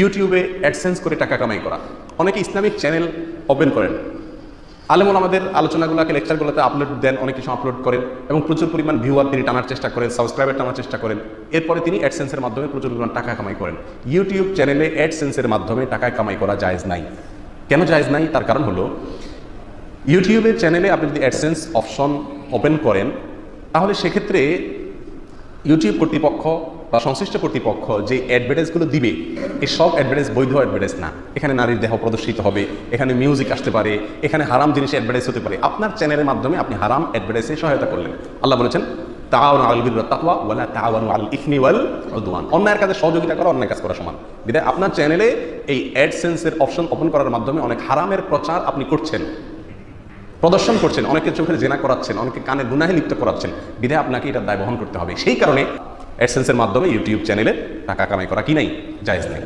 ইউটিউবে অ্যাডসেন্স করে টাকা কামাই করা। অনেকে ইসলামিক চ্যানেল ওপেন করেন, আলেমুল আমাদের আলোচনাগুলোকে লেকচারগুলোতে আপলোড দেন, অনেক কিছু আপলোড করেন এবং প্রচুর পরিমাণ ভিউয়ার তিনি টানার চেষ্টা করেন, সাবস্ক্রাইবার টানার চেষ্টা করেন। এরপরে তিনি অ্যাডসেন্সের মাধ্যমে প্রচুর পরিমাণ টাকা কামাই করেন। ইউটিউব চ্যানেলে অ্যাডসেন্সের মাধ্যমে টাকা কামাই করা জায়েজ নাই। কেন জায়েজ নাই? তার কারণ হলো ইউটিউবের চ্যানেলে আপনি যদি অ্যাডসেন্স অপশন ওপেন করেন তাহলে সেক্ষেত্রে ইউটিউব কর্তৃপক্ষ বা সংশ্লিষ্ট কর্তৃপক্ষ যে অ্যাডভার্টাইজগুলো দিবে এই সব অ্যাডভার্টাইজ বৈধ অ্যাডভার্টাইজ না। এখানে নারীর দেহ প্রদর্শিত হবে, এখানে মিউজিক আসতে পারে, এখানে হারাম জিনিসে অ্যাডভার্টাইজ হতে পারে। আপনার চ্যানেলের মাধ্যমে আপনি হারাম অ্যাডভার্টাইজে সহায়তা করলেন। আল্লাহ বলেছেন তাআওয়ানু আলাল বিররি ওয়াত তাকওয়া ওয়া লা তাআওয়ানু আলাল ইসমি ওয়াল উদওয়ান। অন্যায়ের কাজে সহযোগিতা করা অন্যায় কাজ করা সমান। বিধায় আপনার চ্যানেলে এই অ্যাডসেন্সের অপশন ওপেন করার মাধ্যমে অনেক হারামের প্রচার আপনি করছেন, প্রদর্শন করছেন, অনেকে চোখের জেনা করাচ্ছেন, অনেকে কানে গুনাহে লিপ্ত করাচ্ছেন। বিধায় আপনাকে এটার দায় বহন করতে হবে। সেই কারণে অ্যাডসেন্সের মাধ্যমে ইউটিউব চ্যানেলে টাকা কামাই করা কি নাই? জায়েজ নাই।